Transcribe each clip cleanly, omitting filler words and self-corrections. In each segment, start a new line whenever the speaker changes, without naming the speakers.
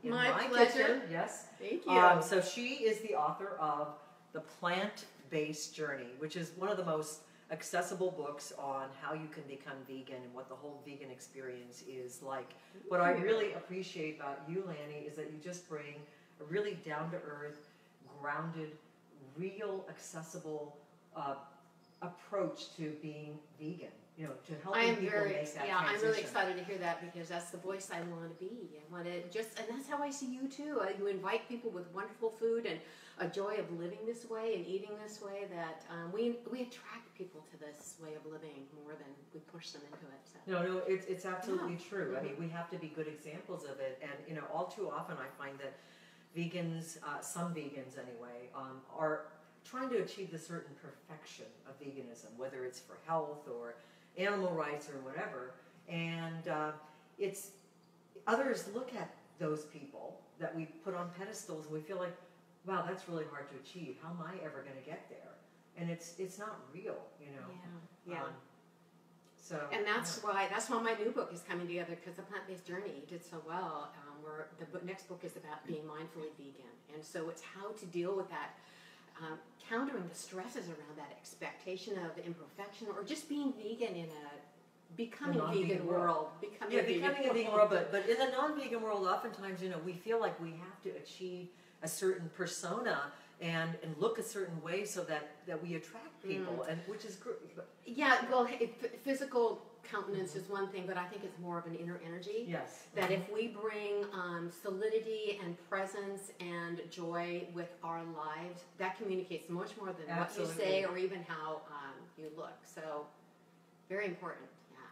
in my kitchen.
Yes.
Thank you.
So she is the author of The Plant-Based Journey, which is one of the most accessible books on how you can become vegan and what the whole vegan experience is like. What I really appreciate about you, Lani, is that you just bring a really down-to-earth, grounded, real, accessible approach to being vegan. You know, to help people make that transition.
I'm really excited to hear that because that's the voice I want to be. I want to and that's how I see you too. You invite people with wonderful food and a joy of living this way and eating this way that we attract people to this way of living more than we push them into it. So.
No, it's absolutely true. I mean, we have to be good examples of it, and you know, all too often I find that vegans, some vegans anyway, are trying to achieve the certain perfection of veganism, whether it's for health or animal rights or whatever, and others look at those people that we put on pedestals and we feel like, wow, that's really hard to achieve. How am I ever going to get there? And it's not real, you know.
Yeah.
So.
And that's why my new book is coming together, because the plant-based journey did so well. Where the next book is about being mindfully vegan, and so it's how to deal with that. Countering the stresses around that expectation of imperfection, or just being vegan in becoming a vegan world.
Becoming a vegan world, but in the non-vegan world, oftentimes, you know, we feel like we have to achieve a certain persona and look a certain way so that we attract people, and which is good.
Yeah, well, physical countenance is one thing, but I think it's more of an inner energy.
Yes.
That if we bring solidity and presence and joy with our lives, that communicates much more than what you say or even how you look. So, very important.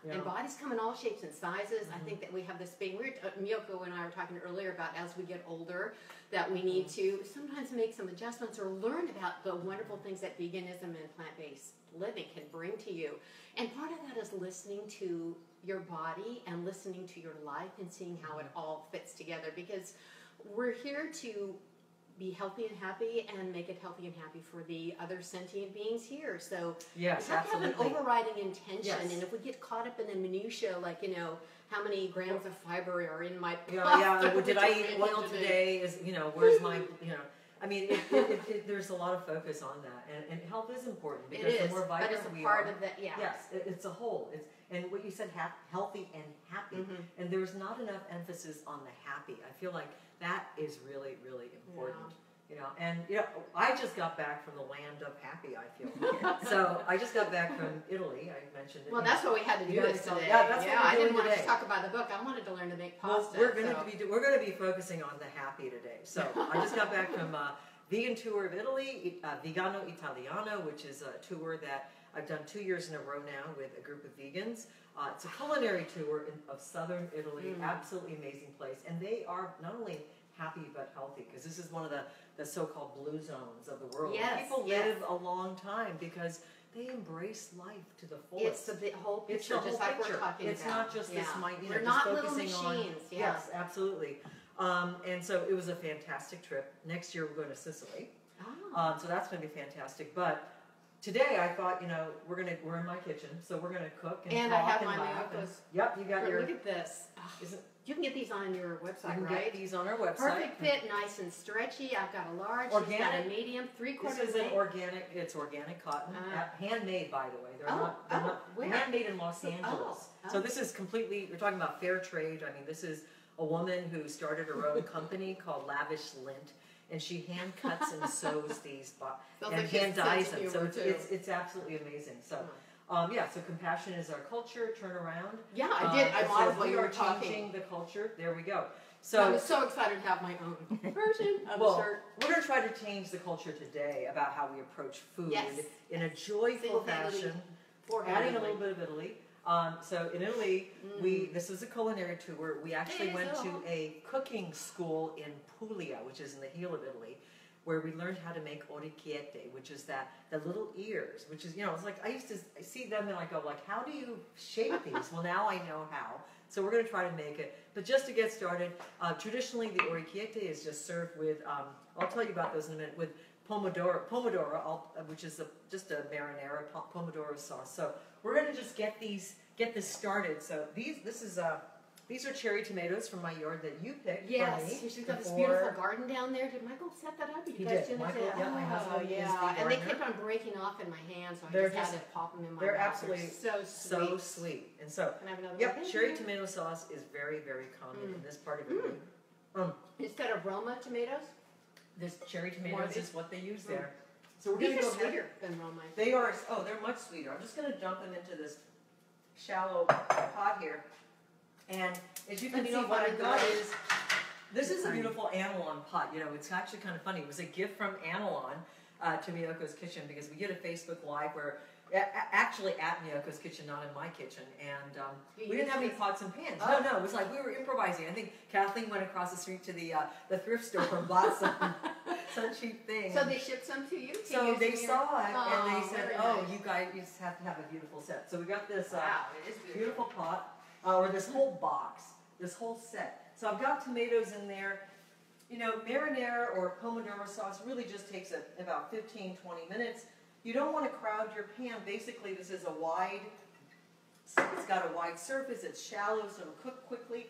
Yeah. And bodies come in all shapes and sizes. I think that we have this thing. Miyoko and I were talking earlier about as we get older, that we need to sometimes make some adjustments or learn about the wonderful things that veganism and plant-based living can bring to you. And part of that is listening to your body and listening to your life and seeing how it all fits together, because we're here to be healthy and happy and make it healthy and happy for the other sentient beings here. So
yes,
we have to have an overriding intention, and if we get caught up in the minutiae, like, you know, how many grams of fiber are in my pasta?
Did I eat oil today? Is, you know, where's my, you know, I mean, there's a lot of focus on that, and health is important, because the more vibrant we are.
But it's a part of that, yeah.
Yes, it's a whole. And what you said, healthy and happy, and there's not enough emphasis on the happy. I feel like that is really, really important. Yeah. You know, and you know, I just got back from the land of happy, I feel. So I just got back from Italy. I mentioned it.
Well, that's what we had to do this today.
Yeah, that's what we're
I
doing
didn't want
today.
to talk about the book. I wanted to learn to make pasta.
Well, we're going to be focusing on the happy today. So I just got back from a vegan tour of Italy, Vegano Italiano, which is a tour that I've done 2 years in a row now with a group of vegans. It's a culinary tour of southern Italy, absolutely amazing place, and they are not only happy but healthy, because this is one of the so-called blue zones of the world.
Yes,
people live a long time because they embrace life to the fullest.
It's the whole picture,
it's the whole
just like
picture.
we're talking
it's
about.
not just this, you know,
we're
just
not
focusing
little machines.
on. Yes, absolutely. And so it was a fantastic trip. Next year we're going to Sicily. So that's going to be fantastic. But today I thought, you know, we're in my kitchen, so we're going to cook and talk
I have
and
my
laugh.
Miyoko's.
Yep, you got your.
Look at this. You can get these on your website,
you can
right?
get these on our website.
Perfect fit, nice and stretchy. I've got a large.
Organic.
She's got a medium, 3/4.
This is an organic. It's organic cotton, handmade, by the way. They're not handmade in Los Angeles. So this is completely. We're talking about fair trade. I mean, this is a woman who started her own company called Lavish Lint, and she hand cuts and sews these and hand dyes them. So it's absolutely amazing. So. So compassion is our culture. Turn around.
Yeah, I did. I modeled while you were talking.
Changing the culture. There we go. So
I was so excited to have my own version of the shirt.
We're going to try to change the culture today about how we approach food in a joyful fashion, adding a little bit of Italy. So in Italy, this is a culinary tour. We actually went to a cooking school in Puglia, which is in the heel of Italy, where we learned how to make orecchiette, which is the little ears, which is, you know, it's like, I used to see them and I go like, how do you shape these? Well, now I know how. So we're going to try to make it. But just to get started, traditionally the orecchiette is just served with, I'll tell you about those in a minute, with pomodoro, which is just a marinara pomodoro sauce. So we're going to just get this started. So this is These are cherry tomatoes from my yard that you picked
yes,
for me.
She's got this beautiful garden down there. Did Michael set that up?
He did. Michael, yeah, my husband is the gardener.
And they kept on breaking off in my hand, so I just had to pop them in my mouth.
They're absolutely
so sweet.
And so,
can I have another
yep,
one?
cherry tomato sauce is very, very common in this part of Italy.
Instead of Roma tomatoes?
This cherry tomatoes is what they use there.
So we're going to go sweeter than Roma.
They are, they're much sweeter. I'm just going to dump them into this shallow pot here. And as you can see, what I got is, this is a beautiful Analon pot. You know, it's actually kind of funny. It was a gift from Analon to Miyoko's Kitchen, because we did a Facebook Live where, actually at Miyoko's Kitchen, not in my kitchen, and we didn't have any pots and pans. No, it was like we were improvising. I think Kathleen went across the street to the thrift store and bought some cheap things.
So they shipped some to you?
So they saw it and they said, you guys, you just have to have a beautiful set. So we got this beautiful pot. Or this whole box, this whole set. So I've got tomatoes in there. You know, marinara or pomodoro sauce really just takes about 15, 20 minutes. You don't want to crowd your pan. Basically, this is it's got a wide surface, it's shallow, so it'll cook quickly.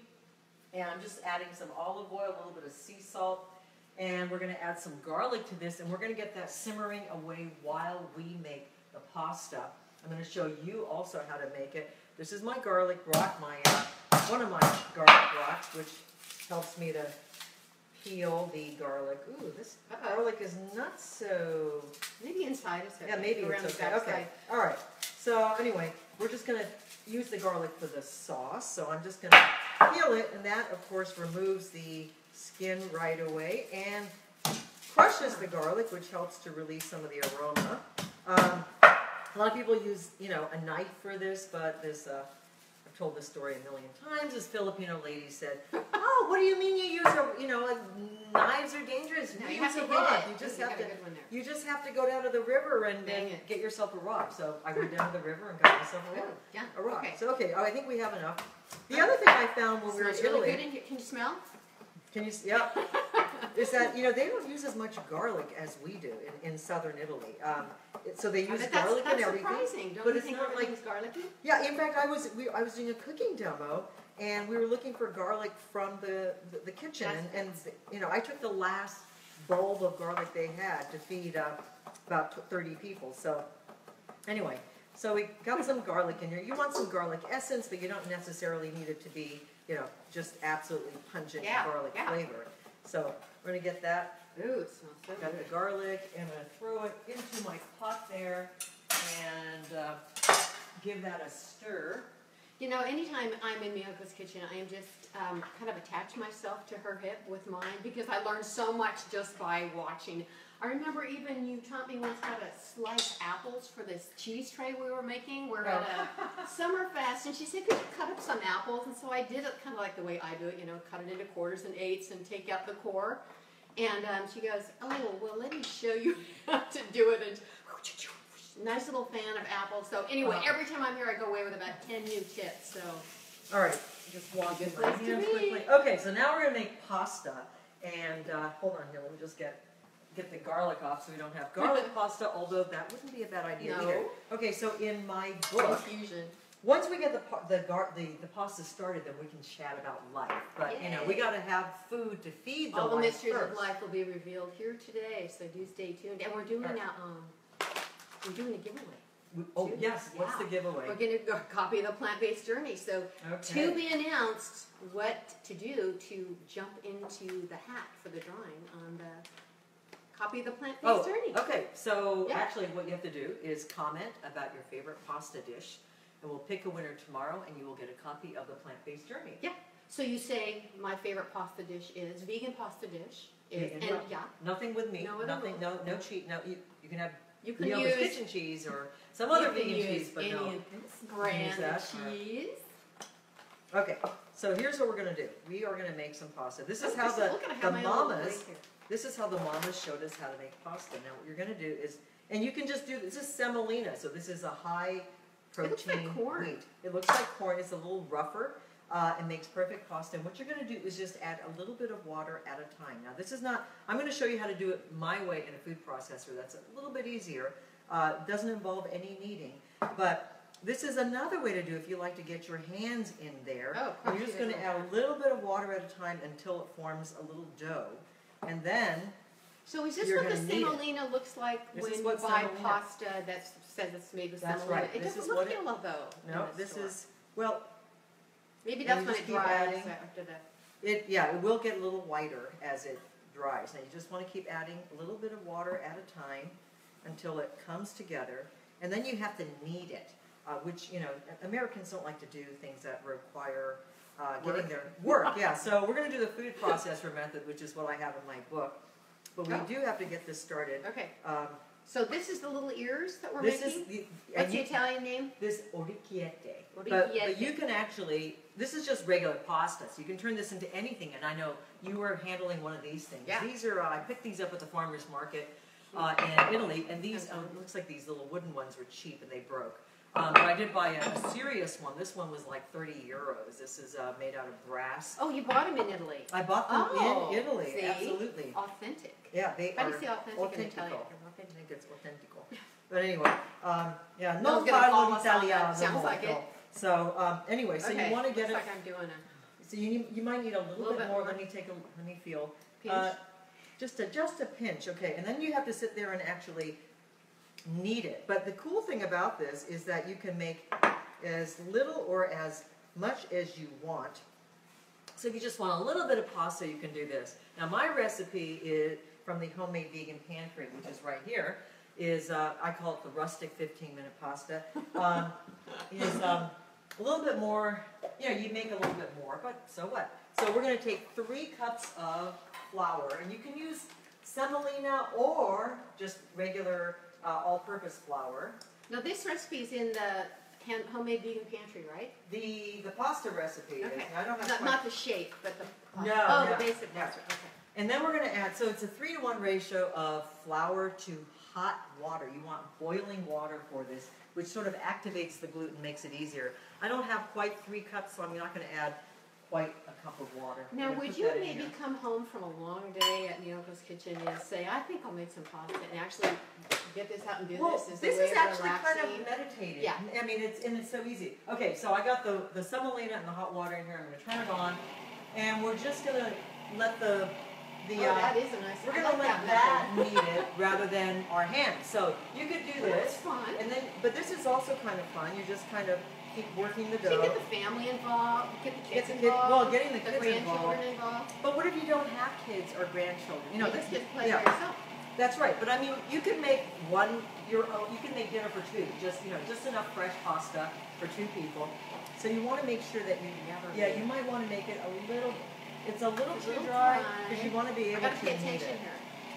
And I'm just adding some olive oil, a little bit of sea salt, and we're going to add some garlic to this, and we're going to get that simmering away while we make the pasta. I'm going to show you also how to make it. This is my garlic rock, one of my garlic rocks, which helps me to peel the garlic. Ooh, this garlic is not so...
Maybe inside is okay.
Yeah, maybe it's okay. Okay, all right. So anyway, we're just going to use the garlic for the sauce. So I'm just going to peel it, and that, of course, removes the skin right away and crushes the garlic, which helps to release some of the aroma. A lot of people use, a knife for this, but this, I've told this story a million times. This Filipino lady said, "Oh, what do you mean you use knives are dangerous?
No,
you
have to
rock.
hit it.
You just have to go down to the river and get yourself a rock." So I went down to the river and got myself a rock.
Okay.
So I think we have enough. The other thing I found when we were in Italy.
Really good in here. Can you smell?
Can you? Yeah. Is that they don't use as much garlic as we do in southern Italy. So they use garlic and everything.
That's surprising. Don't you think everything's garlicky?
Yeah. In fact, I was doing a cooking demo, and we were looking for garlic from the kitchen, and I took the last bulb of garlic they had to feed about 30 people. So anyway, so we got some garlic in here. You want some garlic essence, but you don't necessarily need it to be just absolutely pungent garlic flavor. So we're going to get that.
Ooh, it smells so good.
Got the garlic, and I'm going to throw it into my pot there and give that a stir.
Anytime I'm in Miyoko's Kitchen, I am just kind of attach myself to her hip with mine, because I learned so much just by watching. I remember even you taught me once how to slice apples for this cheese tray we were making. We're at a summer fest, and she said, "Could you cut up some apples?" And so I did it kind of like the way I do it, cut it into quarters and eighths and take out the core. And she goes, "Oh, well, let me show you how to do it." And nice little fan of apples. So anyway, every time I'm here, I go away with about 10 new tips. So,
all right, just wash my hands quickly. Okay, so now we're going to make pasta. And hold on here, let me just get the garlic off so we don't have garlic pasta, although that wouldn't be a bad idea either. Okay, so in my book, once we get the pasta started, then we can chat about life. But we got to have food to feed the life.
All the mysteries of life will be revealed here today, so do stay tuned. And we're doing we're doing a giveaway.
Yes. What's the giveaway?
We're going to go copy the plant-based journey. So to be announced, what to do to jump into the hat for the drawing on the copy of the plant-based journey.
Okay, so actually what you have to do is comment about your favorite pasta dish, and we'll pick a winner tomorrow, and you will get a copy of the plant-based journey.
Yeah. So you say my favorite pasta dish is vegan pasta dish.
Nothing with meat.
Nothing.
No cheat. No, you can have.
You can
use kitchen cheese or some other vegan cheese, but no
brand cheese.
Okay, so here's what we're going to do. We are going to make some pasta. This is how the mamas. This is how the mamas showed us how to make pasta. Now what you're going to do is, and you can just do this is semolina, so this is a high protein wheat. It looks like corn. It's a little rougher. It makes perfect pasta. And what you're going to do is just add a little bit of water at a time. Now this is not, I'm going to show you how to do it my way in a food processor. That's a little bit easier. It doesn't involve any kneading. But this is another way to do if you like to get your hands in there.
Oh,
you're just going to add a little bit of water at a time until it forms a little dough. And then
so is this what the semolina looks like when you buy pasta that says it's made with semolina?
Right.
It doesn't look yellow though.
No, this is, well,
maybe that's when it dries after that.
It will get a little whiter as it dries. Now you just want to keep adding a little bit of water at a time until it comes together. And then you have to knead it, which, you know, Americans don't like to do things that require getting their work. Yeah, so we're going to do the food processor method, which is what I have in my book. But we do have to get this started.
Okay. So this is the little ears that we're making? What's the Italian name?
This orecchiette. But you can actually, this is just regular pasta, so you can turn this into anything. And I know you were handling one of these things.
Yeah.
These are, I picked these up at the farmer's market in Italy, and these, it looks like these little wooden ones were cheap and they broke. But I did buy a serious one. This one was like 30 euros. This is made out of brass.
Oh, you bought them in Italy?
I bought them in Italy,
see?
Absolutely.
Authentic.
Yeah, they
How
are
do you say authentic in Italian?
I think it's autentico. But anyway, yeah,
no
parlo italiano.
Sounds like it.
So anyway, so you want to get
looks
it.
like I'm doing
So you might need a little bit more. Let me feel.
Pinch.
Just a pinch, okay. And then you have to sit there and actually knead it. But the cool thing about this is that you can make as little or as much as you want. So if you just want a little bit of pasta, you can do this. Now my recipe is from the Homemade Vegan Pantry, which is right here, is I call it the Rustic 15-minute pasta. Is a little bit more, you know, you make a little bit more, but so what? So we're going to take 3 cups of flour, and you can use semolina or just regular all-purpose flour.
Now this recipe is in the Homemade Vegan Pantry, right?
The pasta recipe
okay.
is. I don't have
not the shape, but the
no,
the basic pasta. Okay.
And then we're going to add, so it's a 3-to-1 ratio of flour to hot water. You want boiling water for this, which sort of activates the gluten, makes it easier. I don't have quite 3 cups, so I'm not going to add quite a cup of water.
Now, would you maybe come home from a long day at Miyoko's kitchen and say, I think I'll make some pasta, and actually get this out and do this?
This is actually kind of meditative. Yeah. I mean, it's so easy. Okay, so I got the semolina and the hot water in here. I'm going to turn it on, and we're just going to let
that is a nice.
We're going to let that knead it rather than our hands. So you could do this.
That's fun.
And then, but this is also kind of fun. You just kind of keep working the dough.
So you get the family involved, get the kids involved.
Well, getting the kids
grandchildren involved.
But what if you don't have kids or grandchildren? You know,
you just play by yourself.
That's right. But I mean, you can make you can make dinner for 2. Just enough fresh pasta for 2 people. So you want to make sure that you might want to make it a little. It's a little too dry because you want to be able to knead it.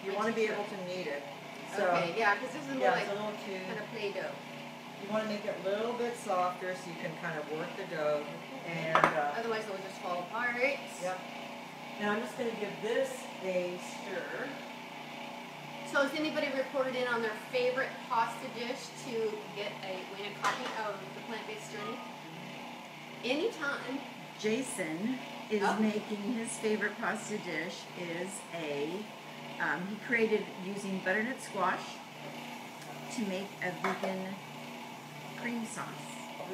You want to be able to knead it. So,
okay, yeah, because this is more like
a little too
kind of Play-Doh.
You want to make it a little bit softer so you can kind of work the dough. And
otherwise it will just fall apart.
Yep. Now I'm just going to give this a stir.
So has anybody reported in on their favorite pasta dish to get win a copy of the Plant-Based Journey? Anytime.
Jason is making his favorite pasta dish is he created using butternut squash to make a vegan cream sauce.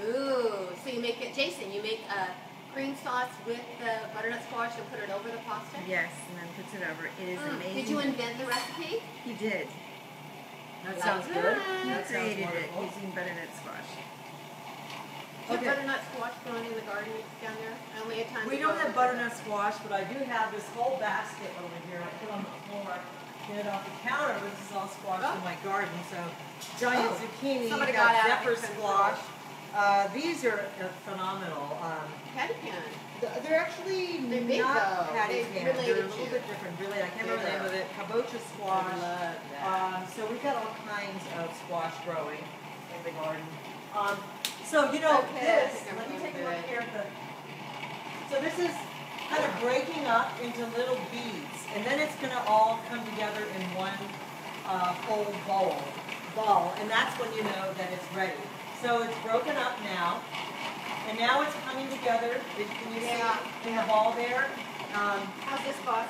Ooh, so you make it, Jason, you make a cream sauce with the butternut squash and put it over the pasta?
Yes, and then puts it over. It is amazing.
Did you invent the recipe?
He did.
That sounds good.
He created it using butternut squash.
Do you have butternut squash growing in the garden down there? I only had time.
We don't have butternut squash, but I do have this whole basket over here. I put on the floor, get it off the counter, but this is all squash in my garden. So giant zucchini,
somebody got
zephyr squash. These are phenomenal.
Patty pan.
They're actually
big,
not
though.
patty pan. They're a little
you.
bit different, really. I can't remember the name of it. Kabocha squash. So we've got all kinds of squash growing in the garden. So you know this. Let me take a look here at so this is kind of breaking up into little beads, and then it's going to all come together in one whole ball, and that's when you know that it's ready. So it's broken up now, and now it's coming together. Can you see in the ball there?
How's this, boss?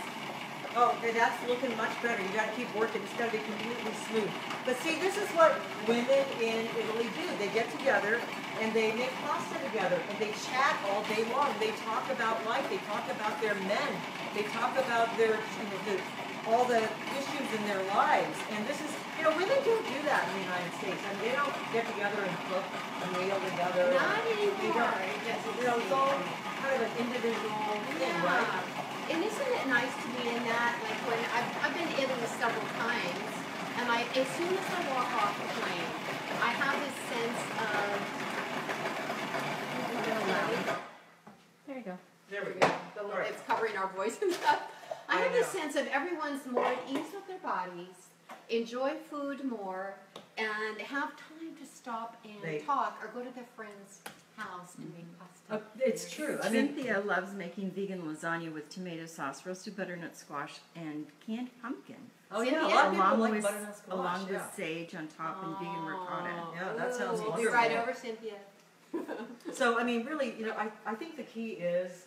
Oh, okay, that's looking much better. You got to keep working. It's got to be completely smooth. But see, this is what women in Italy do. They get together and they make pasta together, and they chat all day long. They talk about life. They talk about their men. They talk about their, all the issues in their lives. And this is, women don't do that in the United States. I mean, they don't get together and cook a meal together.
Not anymore.
It's all kind of an individual thing, right?
And isn't it nice to be in that? Like when I've been to Italy several times, and as soon as I walk off the plane, I have this sense of.
There you go.
There we go.
It's covering our voice and stuff. I have this sense of everyone's more at ease with their bodies, enjoy food more, and have time to stop and talk or go to their friend's house and make pasta.
It's true. I mean,
Cynthia loves making vegan lasagna with tomato sauce, roasted butternut squash, and canned pumpkin.
Oh yeah, a lot of people like
with,
butternut squash.
Along with sage on top and vegan ricotta.
Yeah, that sounds wonderful.
We'll be right over, Cynthia.
So, I mean, really, I think the key is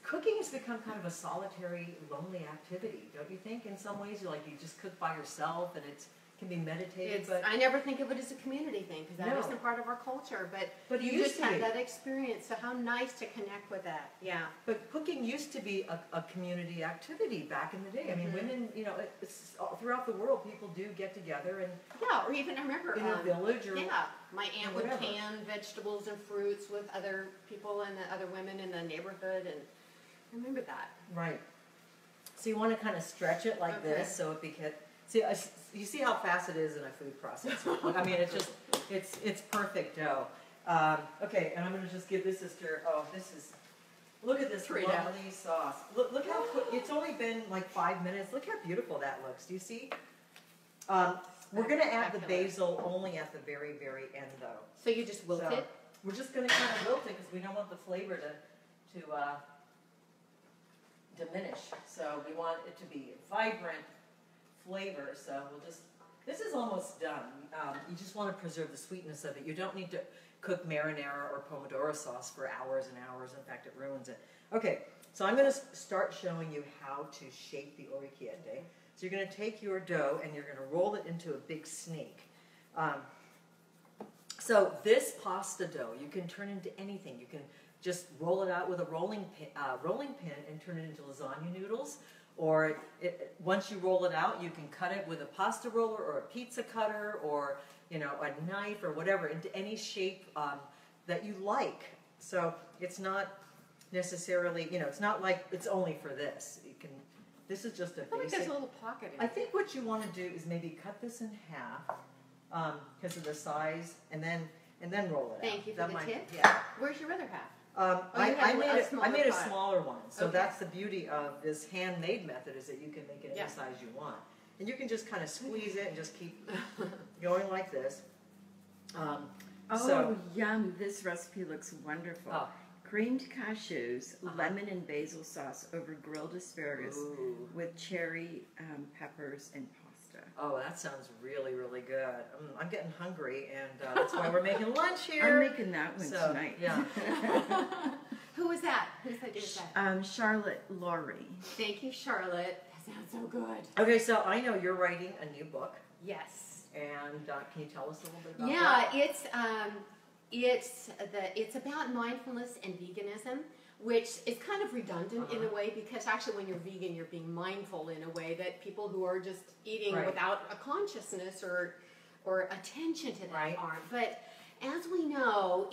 cooking has become kind of a solitary, lonely activity, don't you think? In some ways, you just cook by yourself, and it can be meditative. But
I never think of it as a community thing, because that isn't part of our culture. But you just had that experience, so how nice to connect with that. Yeah.
But cooking used to be a community activity back in the day. I mean, women, it's throughout the world, people do get together and
or even I remember
in a village or
my aunt would can vegetables and fruits with other people and other women in the neighborhood, and I remember that. Right.
So you want to kind of stretch it like this, so it becomes. See, you see how fast it is in a food processor. I mean, it's perfect dough. Okay, and I'm going to just give this sister. Oh, look at this lovely sauce. Look how quick. It's only been like 5 minutes. Look how beautiful that looks. Do you see? We're going to add the basil only at the very, very end, though.
So you just wilt it?
We're just going to kind of wilt it because we don't want the flavor to diminish. So we want it to be vibrant flavor. So this is almost done. You just want to preserve the sweetness of it. You don't need to cook marinara or pomodoro sauce for hours and hours. In fact, it ruins it. Okay, so I'm going to start showing you how to shape the orecchiette. So you're going to take your dough and you're going to roll it into a big snake. So this pasta dough, you can turn into anything. You can just roll it out with a rolling pin and turn it into lasagna noodles. Or once you roll it out, you can cut it with a pasta roller or a pizza cutter or a knife or whatever into any shape that you like. So it's not necessarily, it's not like it's only for this. This is just a basic.
I think there's a little pocket in it.
I think what you want to do is maybe cut this in half because of the size, and then roll it out.
Thank you for the tip.
Yeah.
Where's your other half?
I made a smaller one, so that's the beauty of this handmade method is that you can make it any size you want, and you can just kind of squeeze it and just keep going like this.
Yum! This recipe looks wonderful. Oh. Creamed cashews, lemon and basil sauce over grilled asparagus with cherry peppers and pasta.
Oh, that sounds really, really good. I'm getting hungry, and that's why we're making lunch here.
I'm making that one tonight.
Yeah.
Who was that? Whose idea was that?
Charlotte Laurie.
Thank you, Charlotte. That sounds so good.
Okay, so I know you're writing a new book.
Yes.
And can you tell us a little bit about that?
It's about mindfulness and veganism, which is kind of redundant in a way, because actually when you're vegan, you're being mindful in a way that people who are just eating without a consciousness or attention to that aren't. But as we know,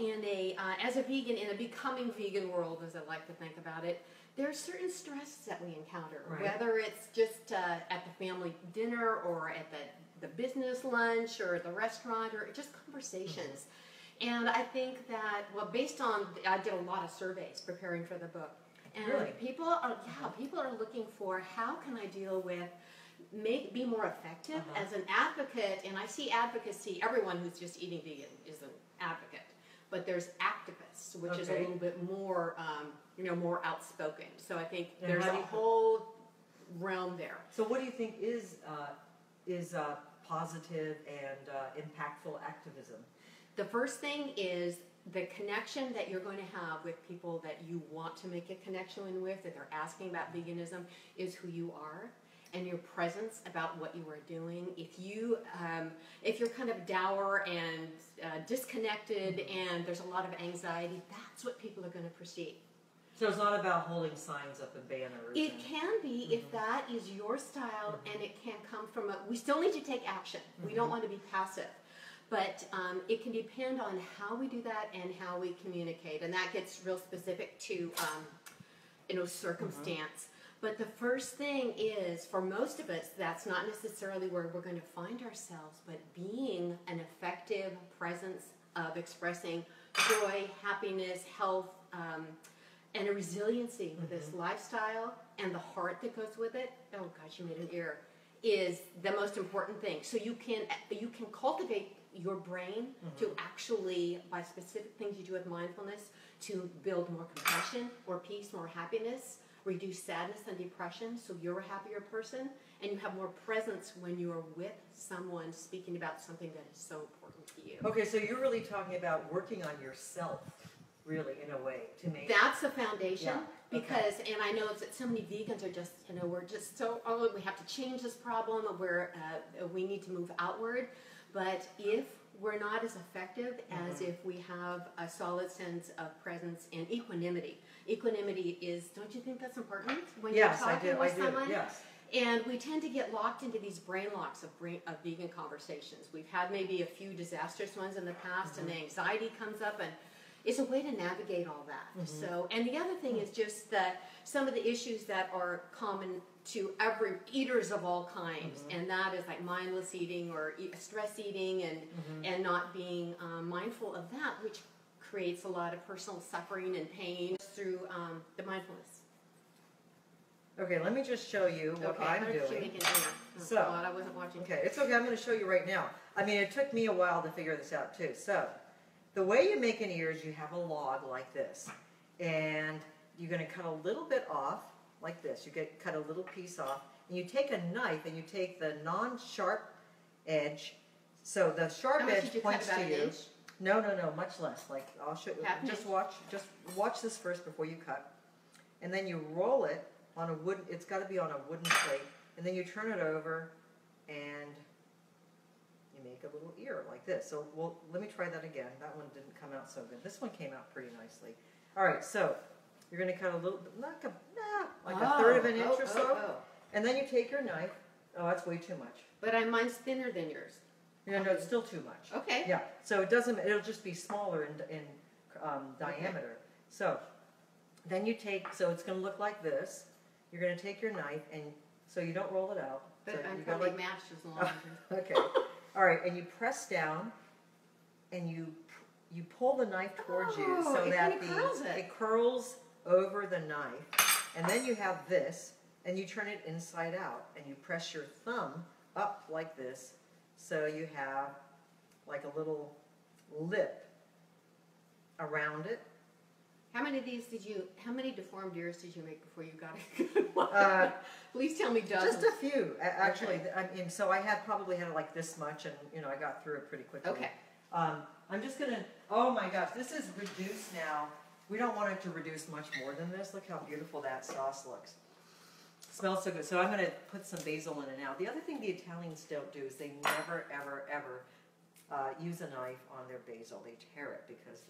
as a vegan in a becoming vegan world, as I like to think about it, there are certain stresses that we encounter, whether it's just at the family dinner or at the business lunch or at the restaurant or just conversations. And I think that, based on, I did a lot of surveys preparing for the book, and people are looking for how can I deal with, be more effective as an advocate. And I see advocacy, everyone who's just eating vegan is an advocate, but there's activists, which is a little bit more, more outspoken. So I think there's a whole realm there.
So what do you think is positive and impactful activism?
The first thing is the connection that you're going to have with people that you want to make a connection with, that they're asking about veganism, is who you are. and your presence about what you are doing. If you're kind of dour and disconnected and there's a lot of anxiety, that's what people are going to perceive.
So it's not about holding signs up and banners.
It can be if that is your style, and it can come from we still need to take action. We don't want to be passive. But it can depend on how we do that and how we communicate. And that gets real specific to circumstance. But the first thing is, for most of us, that's not necessarily where we're going to find ourselves, but being an effective presence of expressing joy, happiness, health, and a resiliency with this lifestyle and the heart that goes with it. Oh gosh, you made an ear. Is the most important thing. So you can cultivate your brain to actually, by specific things you do with mindfulness, to build more compassion, more peace, more happiness, reduce sadness and depression, so you're a happier person, and you have more presence when you are with someone speaking about something that is so important to you.
Okay, so you're really talking about working on yourself, really, in a way, to make...
That's the foundation, because, and I know that so many vegans are just, we're just so, we have to change this problem, we need to move outward, but if we're not as effective as if we have a solid sense of presence and equanimity. Equanimity is, don't you think that's important when you're talking with someone?
Yes.
And we tend to get locked into these brain locks of vegan conversations. We've had maybe a few disastrous ones in the past, and the anxiety comes up, and it's a way to navigate all that. So, and the other thing is just that some of the issues that are common to every eaters of all kinds, and that is like mindless eating or stress eating, and not being mindful of that, which creates a lot of personal suffering and pain through the mindfulness.
Okay, let me just show you what I'm doing.
So, I wasn't watching.
Okay, it's okay. I'm going to show you right now. I mean, it took me a while to figure this out too. So, the way you make an ear is you have a log like this, and you're going to cut a little bit off like this. You cut a little piece off, and you take a knife and you take the non-sharp edge. So the sharp edge points to you. No, much less. Like I'll show you. Just watch this first before you cut, and then you roll it on a wooden. It's got to be on a wooden plate, and then you turn it over, and you make a little ear like this. So let me try that again. That one didn't come out so good. This one came out pretty nicely. All right, so you're going to cut a little, like a third of an inch or so, and then you take your knife. Oh, that's way too much.
But mine's thinner than yours.
No, it's still too much.
Okay.
Yeah, so it'll just be smaller in diameter. So then you take, so it's going to look like this. You're going to take your knife, and so you don't roll it out.
But
so
I'm probably matched as long as
okay. All right, and you press down, and you pull the knife towards you so that it curls over the knife, and then you have this, and you turn it inside out, and you press your thumb up like this, so you have like a little lip around it.
How many deformed ears did you make before you got a good one? Please tell me dozens.
Just a few, actually. Okay. I mean, so I probably had like this much, and I got through it pretty quickly.
Okay.
I'm just gonna. Oh my gosh, this is reduced now. We don't want it to reduce much more than this. Look how beautiful that sauce looks. It smells so good. So I'm gonna put some basil in it now. The other thing the Italians don't do is they never, ever, ever use a knife on their basil. They tear it because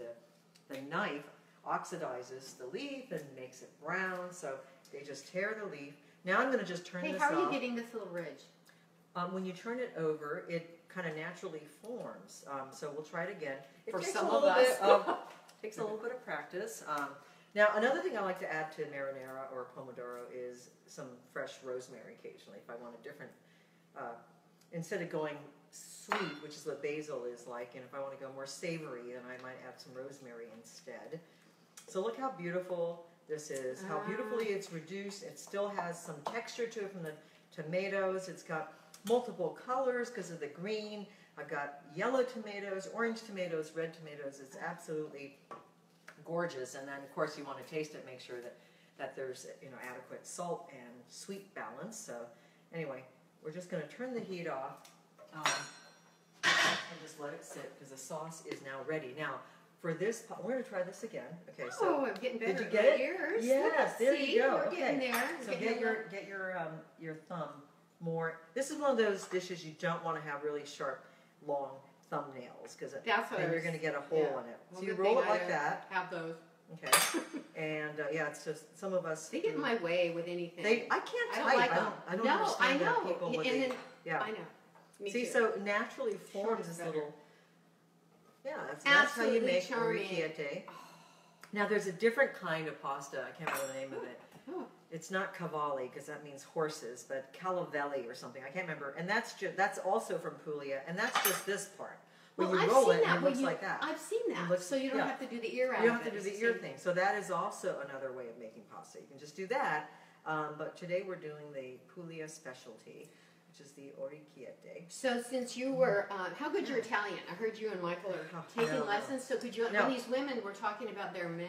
the knife oxidizes the leaf and makes it brown. So they just tear the leaf. Now I'm going to just turn this off.
Hey, how are you getting this little ridge?
When you turn it over, it kind of naturally forms. So we'll try it again.
For some of us.
Takes a little bit of practice. Now, another thing I like to add to marinara or pomodoro is some fresh rosemary occasionally if I want a different, instead of going sweet, which is what basil is like, and if I want to go more savory, then I might add some rosemary instead. So look how beautiful this is, how beautifully it's reduced. It still has some texture to it from the tomatoes. It's got multiple colors because of the green. I've got yellow tomatoes, orange tomatoes, red tomatoes. It's absolutely gorgeous. And then, of course, you want to taste it, make sure that there's adequate salt and sweet balance. So anyway, we're just going to turn the heat off and just let it sit because the sauce is now ready. Now, for this, we're going to try this again. Okay, so
I'm getting better.
Did you get it?
Ears.
Yes, there you go.
We're getting there.
So get your thumb more. This is one of those dishes you don't want to have really sharp, long thumbnails because then you're going to get a hole in it.
Well,
so you roll it like that.
Have those.
Okay. And it's just some of us.
They get in my way with anything.
I can't type.
Like
I don't understand that people with
I know. Me
See,
too.
so naturally forms this little. Yeah, that's how you make orecchiette. Now there's a different kind of pasta. I can't remember the name of it. It's not cavalli because that means horses, but calavelli or something. I can't remember. And that's also from Puglia, and that's just this part. When you roll it, it looks like that.
I've seen that. So you don't have to do the ear out.
You don't have to do the ear thing. So that is also another way of making pasta. You can just do that. But today we're doing the Puglia specialty, which is the orecchiette.
So since you were, how good your Italian? I heard you and Michael are taking lessons. So could you? When these women were talking about their men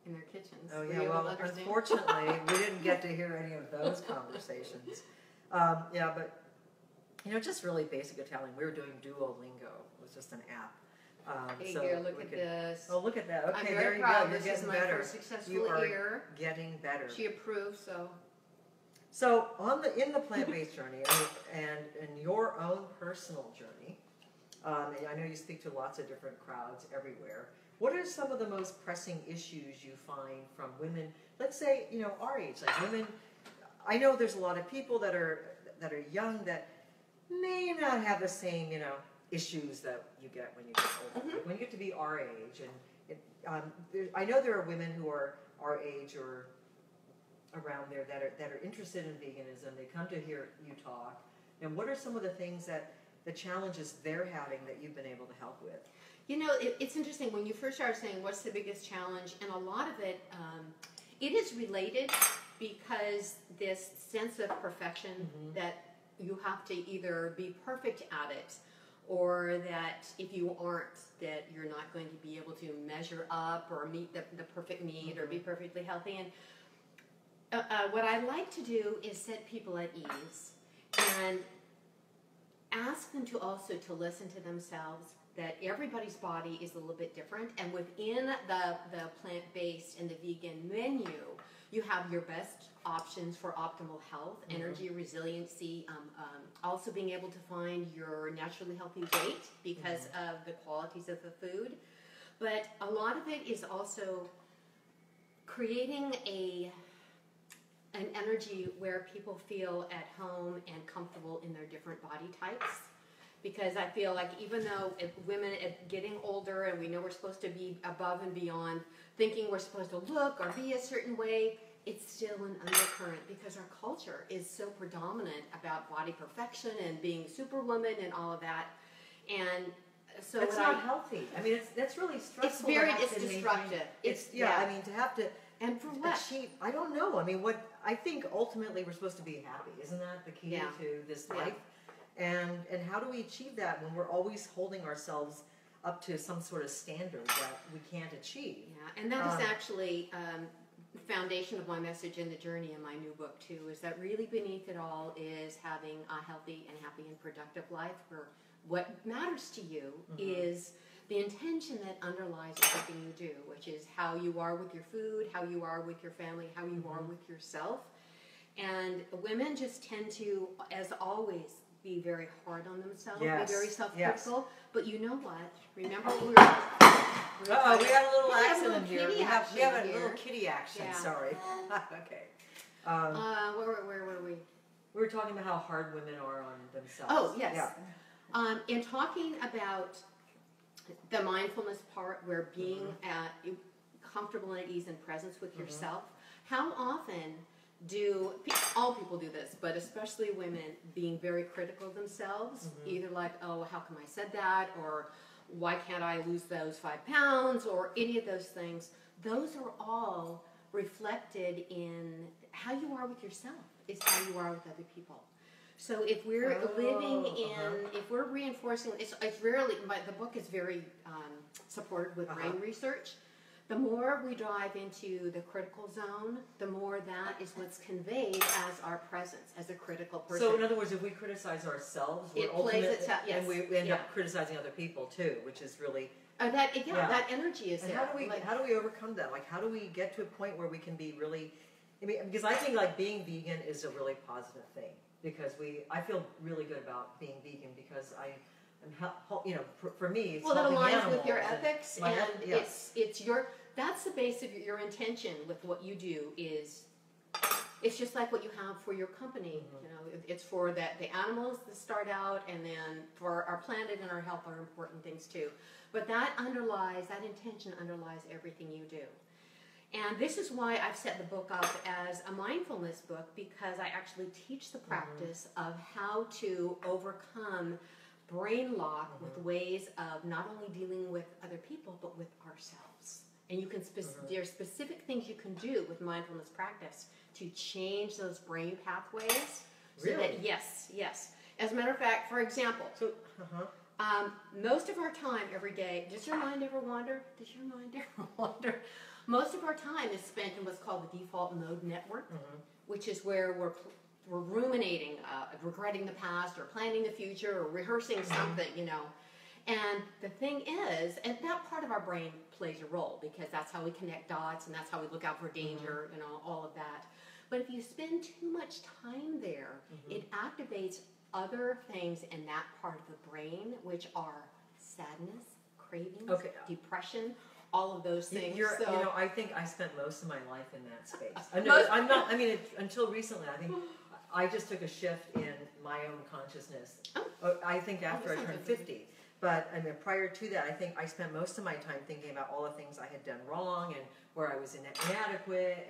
in their kitchens.
Oh yeah. Well, unfortunately, we didn't get to hear any of those conversations. But. Just really basic Italian. We were doing Duolingo. It was just an app.
Hey, dear, look at this.
Oh, look at that. Okay,
I'm
there
very
you
proud.
go. You're
this
getting
is my
better.
First successful
you are
ear.
Getting better.
She approves.
So in the plant-based journey and in your own personal journey, and I know you speak to lots of different crowds everywhere. What are some of the most pressing issues you find from women? Let's say our age, like women. I know there's a lot of people that are young that may not have the same, issues that you get when you get older.
Mm-hmm.
When you get to be our age, and I know there are women who are our age or around there that are interested in veganism. They come to hear you talk. And what are some of the things the challenges they're having that you've been able to help with?
It's interesting when you first started saying what's the biggest challenge, and a lot of it, it is related because this sense of perfection that you have to either be perfect at it, or that if you aren't, that you're not going to be able to measure up or meet the perfect need or be perfectly healthy. And what I like to do is set people at ease and ask them to also to listen to themselves, that everybody's body is a little bit different, and within the plant-based and the vegan menu, you have your best options for optimal health, energy, resiliency, also being able to find your naturally healthy weight because of the qualities of the food. But a lot of it is also creating an energy where people feel at home and comfortable in their different body types. Because I feel like even though women are getting older and we know we're supposed to be above and beyond, thinking we're supposed to look or be a certain way, it's still an undercurrent because our culture is so predominant about body perfection and being superwoman and all of that. And so
it's not healthy. I mean, that's really stressful.
It's destructive.
I mean, to have to
and for what?
achieve. I don't know. I mean, I think ultimately we're supposed to be happy. Isn't that the key to this life? And how do we achieve that when we're always holding ourselves up to some sort of standard that we can't achieve?
Yeah, and that is actually the foundation of my message in the journey in my new book too, is that really beneath it all is having a healthy and happy and productive life where what matters to you is the intention that underlies everything you do, which is how you are with your food, how you are with your family, how you are with yourself. And women just tend to, as always, be very hard on themselves, be very self-critical. But you know what? Remember when we were...
we had a little accident here. We have a little kitty action.
Yeah.
Sorry. Okay.
Where were we?
We were talking about how hard women are on themselves.
Oh, yes. Yeah. In talking about the mindfulness part, where being comfortable and at ease and presence with yourself, how often do all people do this, but especially women, being very critical of themselves, either like, oh, how come I said that, or why can't I lose those 5 pounds, or any of those things. Those are all reflected in how you are with yourself. It's how you are with other people. So if we're living in, if we're reinforcing, it's rarely, the book is very supported with brain research. The more we dive into the critical zone, the more that is what's conveyed as our presence, as a critical person.
So in other words, if we criticize ourselves,
it plays itself,
and we end up criticizing other people too, which is really...
that energy is
and
there.
How do we overcome that? Like, how do we get to a point where we can be really I mean, because I think like being vegan is a really positive thing, because I feel really good about being vegan because for me, it's
well, that aligns
animals
with your ethics, and
yes.
it's your, that's the base of your intention with what you do is, it's just like what you have for your company. You know, it's for the animals that start out, and then for our planet and our health are important things too. But that intention underlies everything you do. And this is why I've set the book up as a mindfulness book, because I actually teach the practice of how to overcome brain lock with ways of not only dealing with other people, but with ourselves. And you can there are specific things you can do with mindfulness practice to change those brain pathways. So that, yes. As a matter of fact, for example, most of our time every day, does your mind ever wander? Most of our time is spent in what's called the default mode network, which is where we're ruminating, regretting the past, or planning the future, or rehearsing something, you know. And the thing is, and that part of our brain plays a role, because that's how we connect dots, and that's how we look out for danger, you know, all of that. But if you spend too much time there, it activates other things in that part of the brain, which are sadness, cravings, depression, all of those things.
You know, I think I spent most of my life in that space. I mean, until recently, I think I just took a shift in my own consciousness. I think after I turned 50. But I mean, prior to that, I think I spent most of my time thinking about all the things I had done wrong, and where I was inadequate,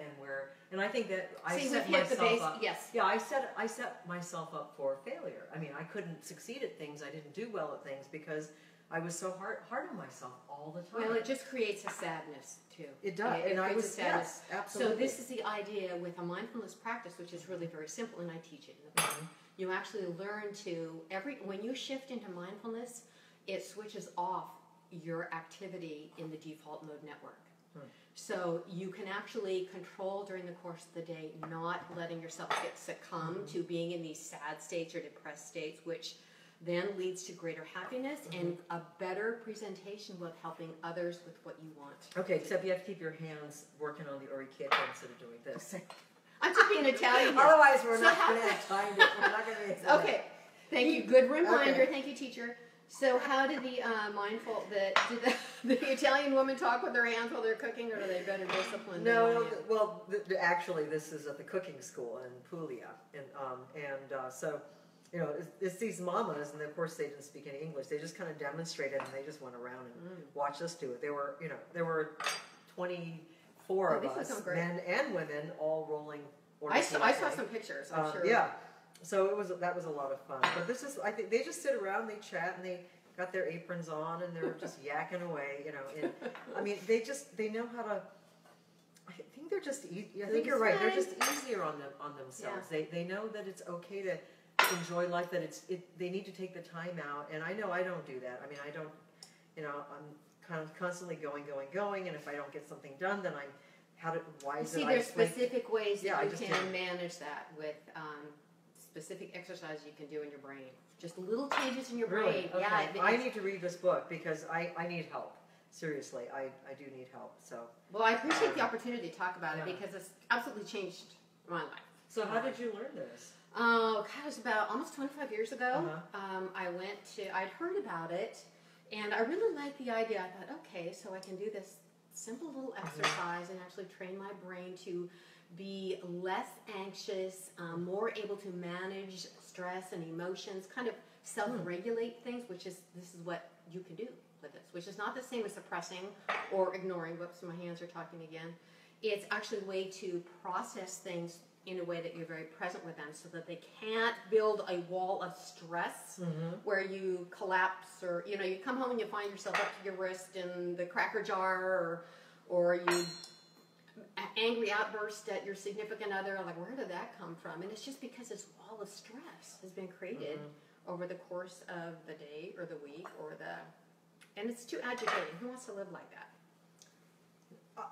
and I think that I set myself up.
Yes.
Yeah, I set myself up for failure. I mean, I couldn't succeed at things. I didn't do well at things because I was so hard on myself all the time.
Well, it just creates a sadness too.
It does.
It creates a sadness.
Yes, absolutely.
So this is the idea with a mindfulness practice, which is really very simple, and I teach it in the book. You actually learn to when you shift into mindfulness, it switches off your activity in the default mode network. So you can actually control during the course of the day, not letting yourself succumb to being in these sad states or depressed states, which then leads to greater happiness and a better presentation with helping others with what you want.
Okay, except you have to keep your hands working on the orecchiette instead of doing this.
I'm just being Italian.
Otherwise, we're not going to have time. We're not going to.
Okay, thank you. Good reminder. Thank you, teacher. So how do the the Italian women talk with their hands while they're cooking, or are they better disciplined?
No. Well, actually, this is at the cooking school in Puglia, and so, you know, it's these mamas, and of course they didn't speak any English. They just kind of demonstrated, and they just went around and watched us do it. There were 24 of us, men and women, all rolling.
I saw some pictures. I'm sure.
Yeah. So that was a lot of fun. But this is, I think, they just sit around, they chat, and they got their aprons on, and they're just yakking away, you know. And, I mean, they know how to. I think they're just. I think you're right. They're just easier on themselves. Yeah. They know that it's okay to enjoy life. That they need to take the time out. And I know I don't do that. I mean, I don't. You know, I'm kind of constantly going, and if I don't get something done, then why is it?
See, there's specific ways that you can manage that with. Specific exercises you can do in your brain. Just little changes in your brain.
Really? Okay.
Yeah.
I need to read this book because I need help. Seriously, I do need help. So.
Well, I appreciate the opportunity to talk about it because it's absolutely changed my life.
So how did you learn this?
Oh, God, it was about almost 25 years ago. I'd heard about it, and I really liked the idea. I thought, okay, so I can do this simple little exercise and actually train my brain to be less anxious, more able to manage stress and emotions, kind of self-regulate things, this is what you can do with this, which is not the same as suppressing or ignoring. Whoops, my hands are talking again. It's actually a way to process things in a way that you're very present with them so that they can't build a wall of stress where you collapse, or, you know, you come home and you find yourself up to your wrist in the cracker jar, or you angry outburst at your significant other, like, where did that come from? And it's just because this wall of stress has been created over the course of the day or the week and it's too agitating. Who wants to live like that?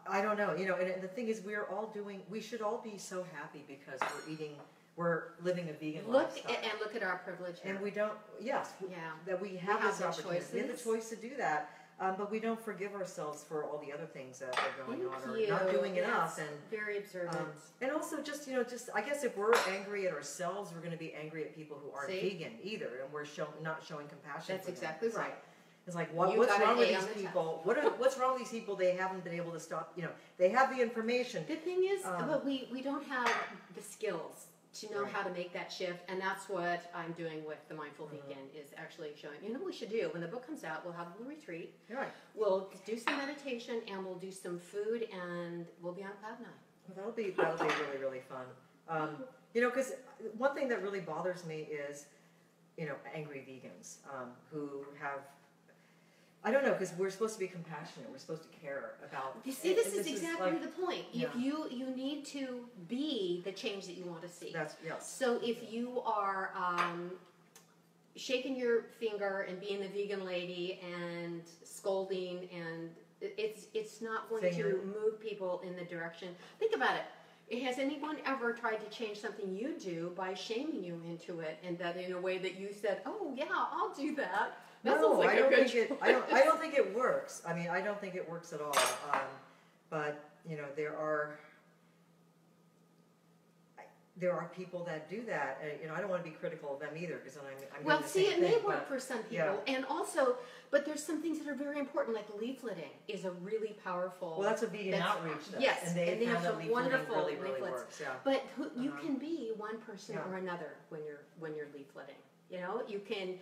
I don't know. You know, and the thing is, we should all be so happy because we're living a vegan lifestyle.
Look at our privilege here.
And we don't, that we have this opportunity. We have the choice to do that. but we don't forgive ourselves for all the other things that are going on or not doing enough. And
very observant.
And also just I guess if we're angry at ourselves, we're going to be angry at people who aren't vegan either, and we're not showing compassion.
That's exactly right.
It's like what's wrong with these people? What's wrong with these people? They haven't been able to stop. They have the information.
The thing is, but we don't have the skills to know how to make that shift, and that's what I'm doing with the Mindful Vegan, is actually showing, what we should do. When the book comes out, we'll have a little retreat.
Right.
We'll do some meditation, and we'll do some food, and we'll be on cloud nine.
That'll be really, really fun. Because one thing that really bothers me is, angry vegans who have, I don't know, because we're supposed to be compassionate. We're supposed to care about.
You see, this is exactly the point. If you need to be the change that you want to see. So if you are shaking your finger and being the vegan lady and scolding, and it's not going to move people in the direction. Think about it. Has anyone ever tried to change something you do by shaming you into it, and that in a way that you said, "Oh yeah, I'll do that."
No, I don't think it. I don't think it works. I mean, I don't think it works at all. But there are people that do that. I don't want to be critical of them either, because then I'm
well,
doing the
see,
same
it may
thing,
work for some people, and also, but there's some things that are very important, like leafleting is a really powerful.
Well, that's a vegan outreach.
Yes,
and they
have
some
wonderful
really
leaflets.
Works. Yeah.
But you can be one person or another when you're leafleting. You can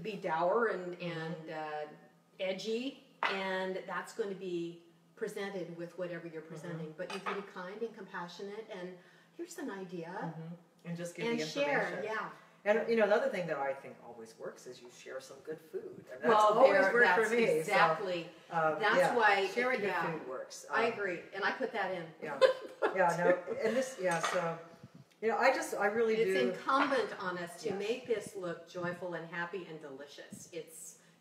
be dour and edgy, and that's going to be presented with whatever you're presenting. But you can be kind and compassionate, and here's an idea,
and just give
and
the information.
Share, yeah.
And another thing that I think always works is you share some good food. And that's
always
worked for me.
Exactly.
So,
that's why
sharing good food works.
I agree, and I put that in.
And this, so. I really do.
It's incumbent on us to make this look joyful and happy and delicious.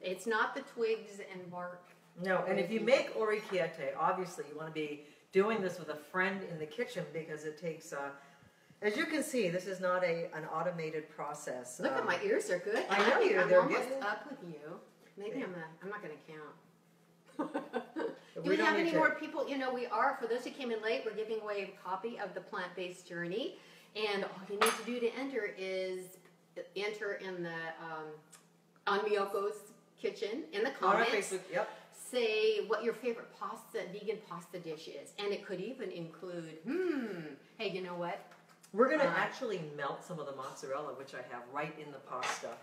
It's not the twigs and bark.
No, and if you make orecchiette, obviously you want to be doing this with a friend in the kitchen, because it takes, as you can see, this is not an automated process.
Look at my ears are good.
I know
I'm
they're
almost
getting
up with you. Maybe I'm not going to count. Do
we
we have any more people? We are, for those who came in late, we're giving away a copy of The Plant-Based Journey. And all you need to do to enter is enter in the on Miyoko's kitchen in the comments.
On our Facebook, yep.
Say what your favorite vegan pasta dish is, and it could even include. Hey, you know what?
We're going to actually melt some of the mozzarella, which I have right in the pasta,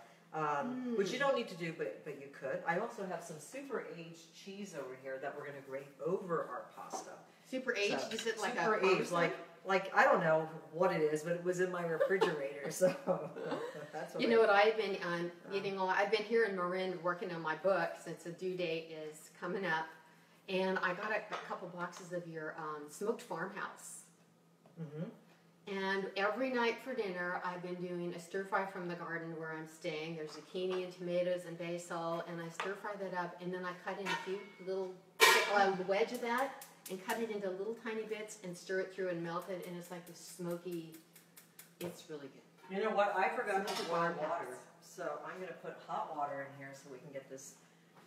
which you don't need to do, but you could. I also have some super aged cheese over here that we're going to grate over our pasta.
Super aged? Is it like
super aged, like I don't know what it is, but it was in my refrigerator, so that's what. What
I've been eating. I've been here in Marin working on my book since the due date is coming up, and I got a couple boxes of your smoked farmhouse. And every night for dinner, I've been doing a stir fry from the garden where I'm staying. There's zucchini and tomatoes and basil, and I stir fry that up, and then I cut in a few little wedge of that, and cut it into little tiny bits and stir it through and melt it, and it's like a smoky, it's really good.
You know what? I forgot to boil water, so I'm going to put hot water in here so we can get this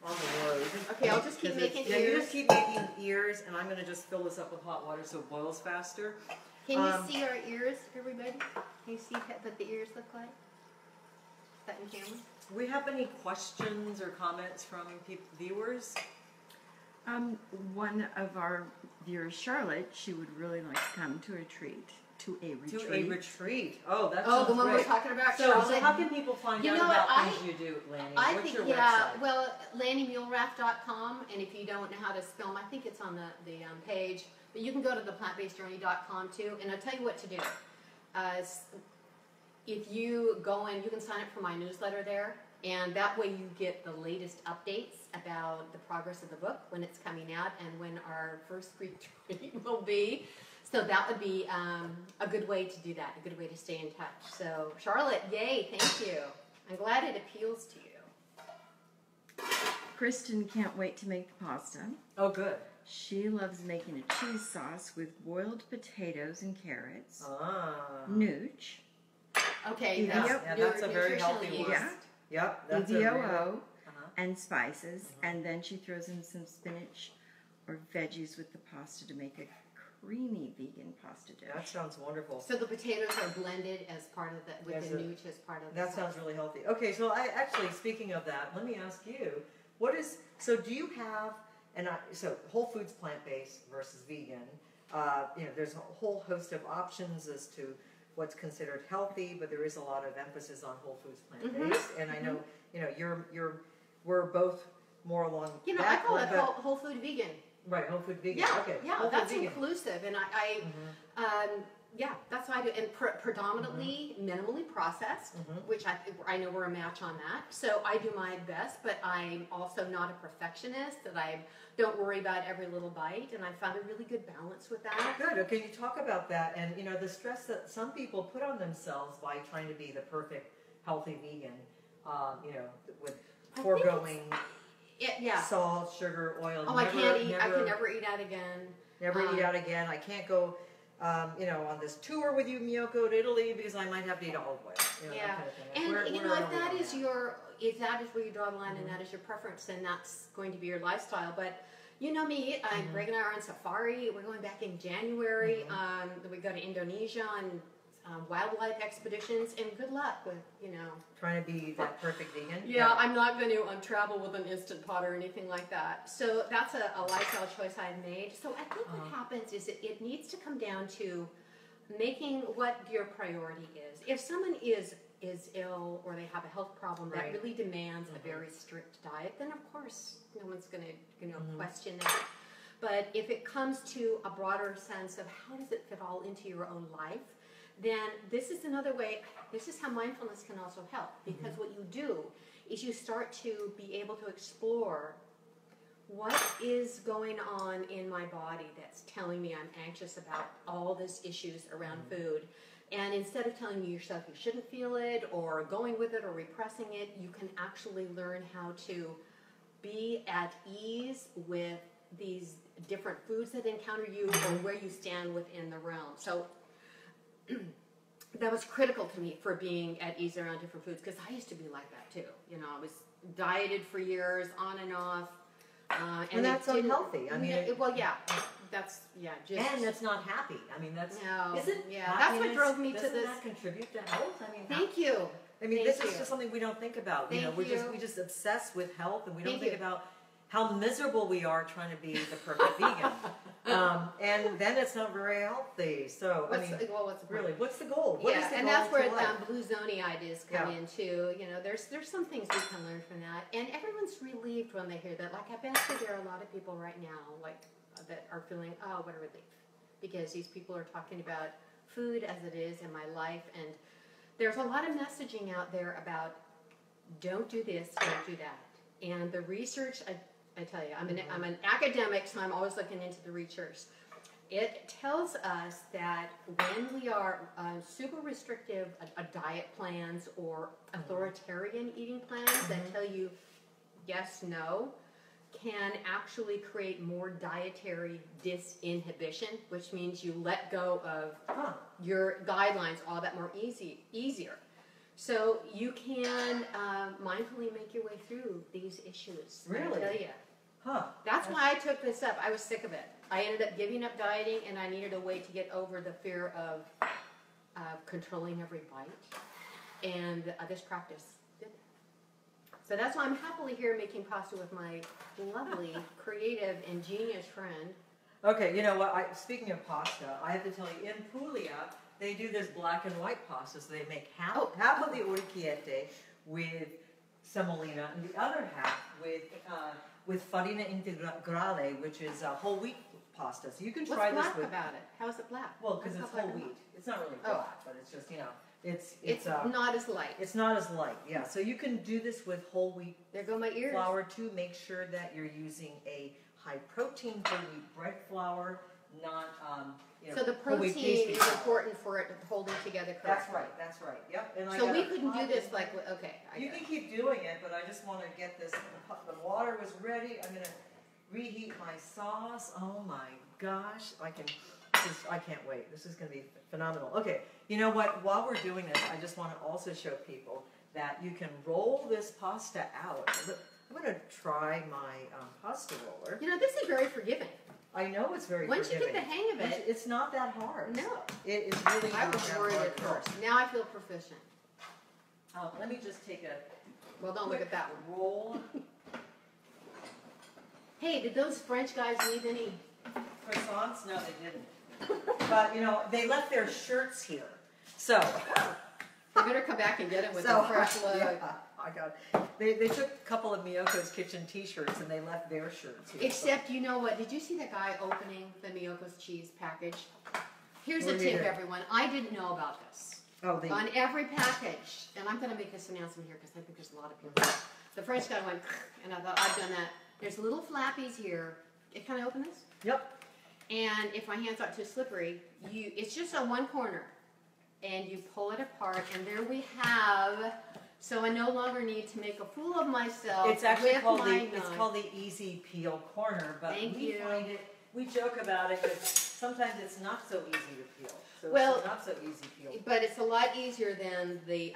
on the road.
Okay, I'll just keep making ears.
Yeah, you just keep making ears, and I'm going to just fill this up with hot water so it boils faster.
Can you see our ears, everybody? Can you see what the ears look like? Is that in camera?
Do we have any questions or comments from viewers?
One of our viewers, Charlotte, she would really like to come to a retreat.
To a retreat. Oh, that's
the one we're talking about,
Charlotte. So how can people find out about things you do, Lani? What's your website?
Well, LaniMuelrath.com, and if you don't know how to spell them, I think it's on the page. But you can go to theplantabasedjourney.com too, and I'll tell you what to do. If you go in, you can sign up for my newsletter there, and that way you get the latest updates about the progress of the book, when it's coming out, and when our first retreat will be. So that would be a good way to do that, a good way to stay in touch. So, Charlotte, yay, thank you. I'm glad it appeals to you.
Kristen can't wait to make the pasta.
Oh, good.
She loves making a cheese sauce with boiled potatoes and carrots. Nooch.
Okay,
that's a very healthy one.
Yeah.
Yep, that's
EVOO. and spices, and then she throws in some spinach or veggies with the pasta to make a creamy vegan pasta dish.
That sounds wonderful.
So the potatoes are blended as part of the, with the nooch as part of the
That sounds really healthy. Okay, so I actually, speaking of that, let me ask you, so do you have, so whole foods plant-based versus vegan, there's a whole host of options as to what's considered healthy, but there is a lot of emphasis on whole foods plant-based, and I know, we're both more along
I call it whole food vegan.
Right, whole food vegan.
Yeah,
okay.
Yeah, that's inclusive, and that's what I do. And predominantly minimally processed, which I know we're a match on that. So I do my best, but I'm also not a perfectionist. That I don't worry about every little bite, and I found a really good balance with that.
Good. Okay, you talk about that, and the stress that some people put on themselves by trying to be the perfect healthy vegan. With foregoing. Salt, sugar, oil.
Oh, I can't eat. I can never eat out again.
Never eat out again. I can't go, on this tour with you, Miyoko, to Italy because I might have to eat olive oil.
Yeah,
that kind of thing.
If that is where you draw the line and that is your preference, then that's going to be your lifestyle. But you know me, Greg and I are on safari. We're going back in January. We go to Indonesia and wildlife expeditions, and good luck with
trying to be that perfect vegan.
Yeah, I'm not going to travel with an Instant Pot or anything like that. So that's a lifestyle choice I've made. So I think what happens is it needs to come down to making what your priority is. If someone is ill or they have a health problem that really demands a very strict diet, then of course no one's going to question that. But if it comes to a broader sense of how does it fit all into your own life, then this is another way, this is how mindfulness can also help. Because what you do is you start to be able to explore what is going on in my body that's telling me I'm anxious about all these issues around food. And instead of telling yourself you shouldn't feel it or going with it or repressing it, you can actually learn how to be at ease with these different foods that encounter you or where you stand within the realm. So that was critical to me for being at ease around different foods, because I used to be like that too. I was dieted for years, on and off.
And that's unhealthy. I mean,
that's
and it's not happy. I mean, that's
that's what drove me to this.
Doesn't that contribute to health? I mean,
thank you.
I mean, this is just something we don't think about. We just obsess with health, and we don't think about how miserable we are trying to be the perfect vegan. And then it's not very healthy. So what's the goal? What is the
and
goal
that's where
life?
blue zony ideas come in too. There's some things we can learn from that, and everyone's relieved when they hear that. Like, I bet you there are a lot of people right now that are feeling, oh, what a relief, because these people are talking about food as it is in my life, and there's a lot of messaging out there about don't do this, don't do that, and the research. I tell you, I'm an academic, so I'm always looking into the research. It tells us that when we are super restrictive diet plans or authoritarian eating plans that tell you yes, no, can actually create more dietary disinhibition, which means you let go of your guidelines all that more easier. So you can mindfully make your way through these issues.
Really?
I tell you. That's why I took this up. I was sick of it. I ended up giving up dieting, and I needed a way to get over the fear of controlling every bite. And this practice did that. So that's why I'm happily here making pasta with my lovely, creative, ingenious friend.
Okay, you know what? Speaking of pasta, I have to tell you, in Puglia, they do this black and white pasta. So they make half of the orecchiette with semolina, and the other half with farina integrale, which is whole wheat pasta. So you can try
What's
this
black about it? How is it black?
Well, because it's whole wheat. It's not really black, but it's just it's
not as light.
It's not as light. Yeah. So you can do this with whole wheat.
There go my ears.
Flour to make sure that you're using a high protein whole wheat bread flour, not
so the protein is important for it holding together correctly.
That's right. Yep. And
so we couldn't do this
you can keep doing it, but I just want to get this. The water was ready. I'm going to reheat my sauce. Oh my gosh. I can't wait. This is going to be phenomenal. Okay. You know what? While we're doing this, I just want to also show people that you can roll this pasta out. I'm going to try my pasta roller.
You know, this is very forgiving.
I know it's very
Once
forgiving.
you get the hang of it,
it's not that hard.
No.
It is really
I
not
was
that
worried
hard
at first. Now I feel proficient.
Let me just take a
Well, don't look at that one.
roll.
Hey, did those French guys leave any?
Croissants? No, they didn't. But, you know, they left their shirts here. So.
They better come back and get it with
So,
a fresh load.
Yeah, I got it. They took a couple of Miyoko's Kitchen t-shirts and they left their shirts here.
Except, you know what? Did you see that guy opening the Miyoko's cheese package? Here's a
What
tip,
did?
everyone. I didn't know about this.
Oh,
On every package, and I'm going to make this announcement here because I think there's a lot of people. The French guy went, and I thought, I've done that. There's little flappies here. Can I open this?
Yep.
And if my hand's not too slippery, it's just on one corner. And you pull it apart, and there we have. So I no longer need to make a fool of myself.
It's actually
with
called
my
it's
knife.
called the easy peel corner, but
Thank
we
you.
find it. We joke about it, but sometimes it's not so easy to peel. So
Well,
it's not so easy peel.
But it's a lot easier than the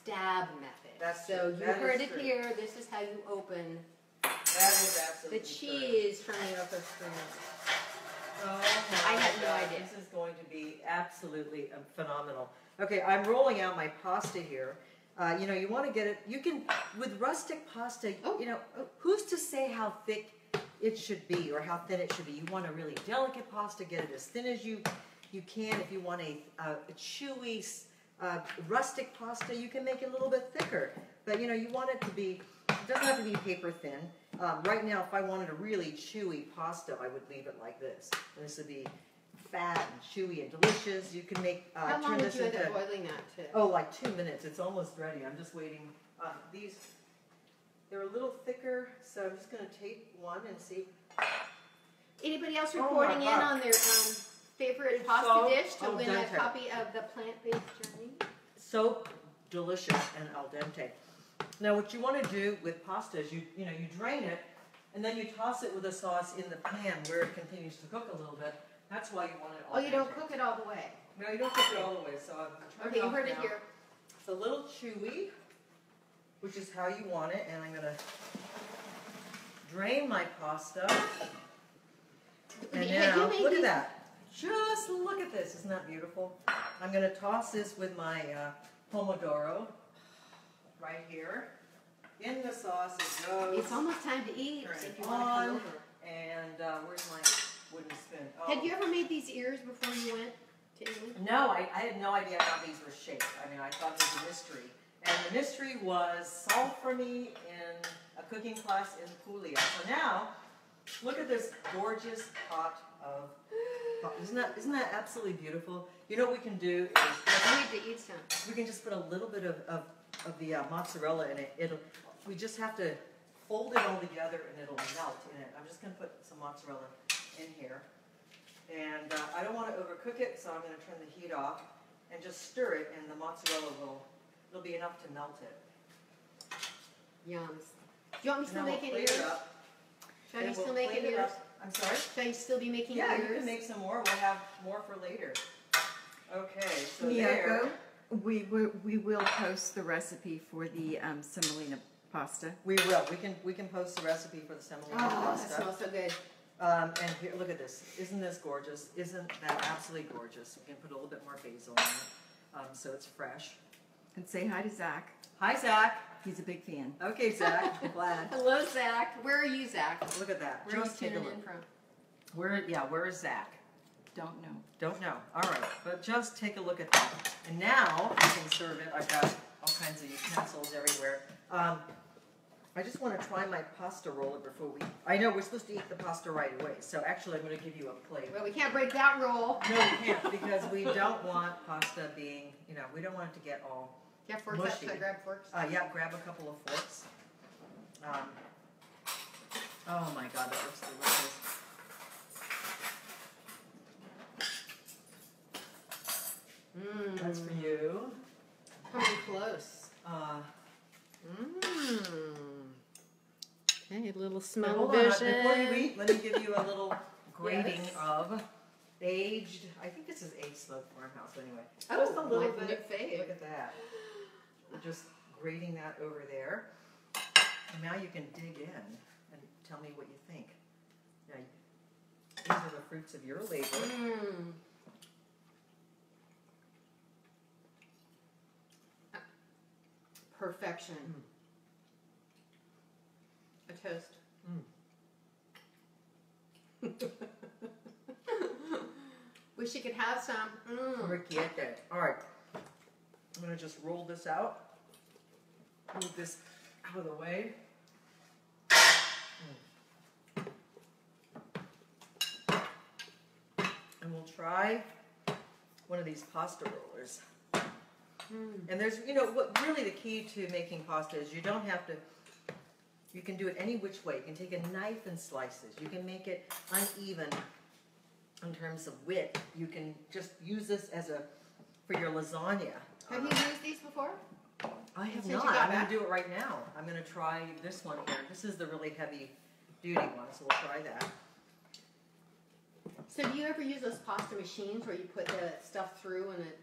stab method.
That's
so
true.
you
That
heard
is
it
true.
here. This is how you open
That is absolutely
the cheese from Miyoko Schinner.
true. Oh
I
my
had no
God,
idea.
This is going to be absolutely phenomenal. Okay, I'm rolling out my pasta here. You know, you want to get it. You can with rustic pasta.
Oh.
You know, who's to say how thick it should be or how thin it should be? You want a really delicate pasta. Get it as thin as you can. If you want a chewy rustic pasta, you can make it a little bit thicker. But you know, you want it to be. It doesn't have to be paper thin. Right now, if I wanted a really chewy pasta, I would leave it like this. And this would be fat and chewy and delicious. You can make
How long
turn
would
this
you end
into
up boiling that to?
oh, like 2 minutes. It's almost ready. I'm just waiting. These they're a little thicker, so I'm just going to take one and see.
Anybody else
Oh my
reporting in
God.
on their favorite
It's
pasta
so
dish to
al
win a
dente.
copy of the Plant-Based Journey?
So delicious and al dente. Now, what you want to do with pasta is you drain it, and then you toss it with a sauce in the pan where it continues to cook a little bit. That's why you want it al
Oh, you don't
dente.
cook it all the way.
No, you don't cook it all the way. So I'm turning
Okay, you
off
heard it
now.
here.
It's a little chewy, which is how you want it, and I'm going to drain my pasta. And
Okay, have you
now,
made
look at
these-
that. Just look at this. Isn't that beautiful? I'm going to toss this with my pomodoro right here. In the sauce it goes.
It's almost time to eat
Turn
if
it
you want to come
on.
over.
And where's my wooden spoon? Oh.
Had you ever made these ears before you went to Italy?
No, I had no idea how these were shaped. I mean, I thought it was a mystery. And the mystery was solved for me in a cooking class in Puglia. So now, look at this gorgeous pot of. Isn't that absolutely beautiful? You know what we can do is
I need to eat some.
we can just put a little bit of the mozzarella in it. We just have to fold it all together and it'll melt in it. I'm just going to put some mozzarella in here. And I don't want to overcook it, so I'm going to turn the heat off and just stir it, and the mozzarella it'll be enough to melt it.
Yums. Do you want me to still
And then
make
we'll
it
plate
ears?
it up.
Should I
And
still
we'll
make
plate
it
it
ears?
up. I'm sorry?
Should I still be making
Yeah,
ears?
you can make some more. We'll have more for later. Okay, so
Miyoko,
there.
we will post the recipe for the semolina pasta.
We will. We can post the recipe for the semolina
Oh, that
pasta.
smells so good.
And here, look at this. Isn't this gorgeous? Isn't that absolutely gorgeous? We can put a little bit more basil in it, so it's fresh.
And say hi to Zach.
Hi, Zach.
He's a big fan.
Okay, Zach. I'm glad.
Hello, Zach. Where are you, Zach?
Look at that.
Where are you
Just take a
tuning
look.
in from?
Where is Zach?
Don't know.
Don't know. All right, but just take a look at that. And now you can serve it. I've got all kinds of utensils everywhere. I just want to try my pasta roller before we. I know we're supposed to eat the pasta right away, so actually I'm going to give you a plate.
Well, we can't break that rule.
No, we can't because we don't want pasta being. We don't want it to get all.
You have forks?
Mushy.
Should I grab forks?
Yeah, grab a couple of forks. Oh my God, that looks delicious.
Mmm.
That's for you.
Coming close. Mmm. Okay, a little
Now,
smell
hold on,
vision.
before you eat, let me give you a little grating
Yes.
of aged. I think this is aged smoked farmhouse anyway.
Oh,
Just a little
my
bit.
new fave.
Look at that. We're just grating that over there. now you can dig in and tell me what you think. Now, these are the fruits of your labor.
Perfection. A toast. Wish you could have some.
Orecchiette. All right. I'm going to just roll this out. Move this out of the way. And we'll try one of these pasta rollers. And there's, what really the key to making pasta is you don't have to, you can do it any which way. You can take a knife and slices. You can make it uneven in terms of width. You can just use this for your lasagna.
Have you used these before?
I have not. I'm going to do it right now. I'm going to try this one here. This is the really heavy duty one, so we'll try that.
So do you ever use those pasta machines where you put the stuff through and it...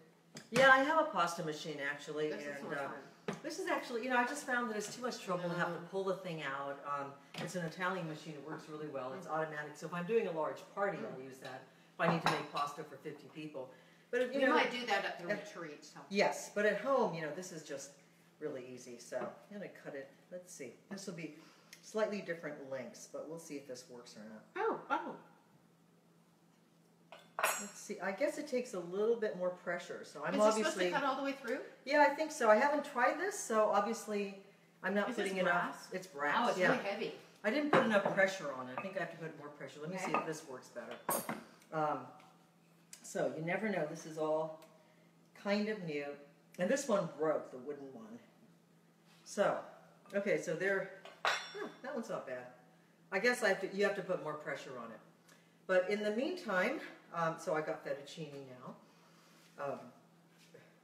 Yeah, I have a pasta machine actually.
This
is actually, I just found that it's too much trouble to have to pull the thing out. It's an Italian machine. It works really well. It's automatic. So if I'm doing a large party, I'll use that. If I need to make pasta for 50 people. But if,
you might do that at the retreat. So.
Yes, but at home, this is just really easy. So I'm going to cut it. Let's see. This will be slightly different lengths, but we'll see if this works or not.
Oh.
Let's see. I guess it takes a little bit more pressure. So I'm
Is it supposed to cut all the way through?
Yeah, I think so. I haven't tried this, so obviously I'm not putting enough. It's brass.
Oh, it's really heavy.
I didn't put enough pressure on it. I think I have to put more pressure. Let me see if this works better. So you never know. This is all kind of new. And this one broke, the wooden one. So, okay, so that one's not bad. I guess you have to put more pressure on it. But in the meantime, so I got fettuccine now.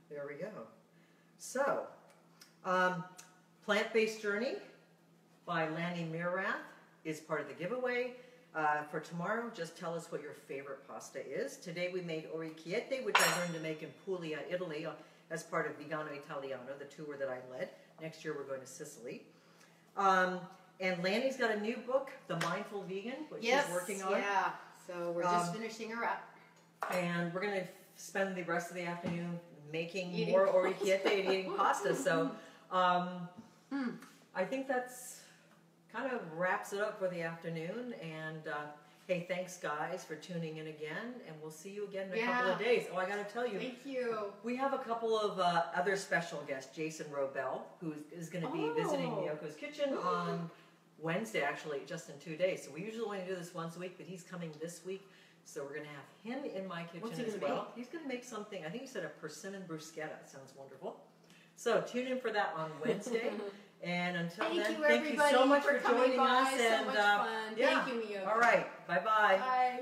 There we go. So, Plant-Based Journey by Lani Muelrath is part of the giveaway. For tomorrow, just tell us what your favorite pasta is. Today we made orecchiette, which I learned to make in Puglia, Italy, as part of Vegano Italiano, the tour that I led. Next year we're going to Sicily. And Lani's got a new book, The Mindful Vegan, which she's working on.
Yeah, so we're just finishing her up.
And we're going to spend the rest of the afternoon making more orecchiette and eating pasta. So I think that's kind of wraps it up for the afternoon. And hey, thanks guys for tuning in again. And we'll see you again in a couple of days. Oh, I got to tell you.
Thank you.
We have a couple of other special guests. Jason Robel, who is going to be visiting Miyoko's Kitchen on Wednesday, actually, just in 2 days. So we usually only do this once a week, but he's coming this week. So we're going to have him in my kitchen as well. He's going to make something, I think he said a persimmon bruschetta. Sounds wonderful. So tune in for that on Wednesday. And until then, thank you so much for joining us.
So much fun.
Yeah.
Thank you, Miyoko.
All right. Bye-bye.
Bye.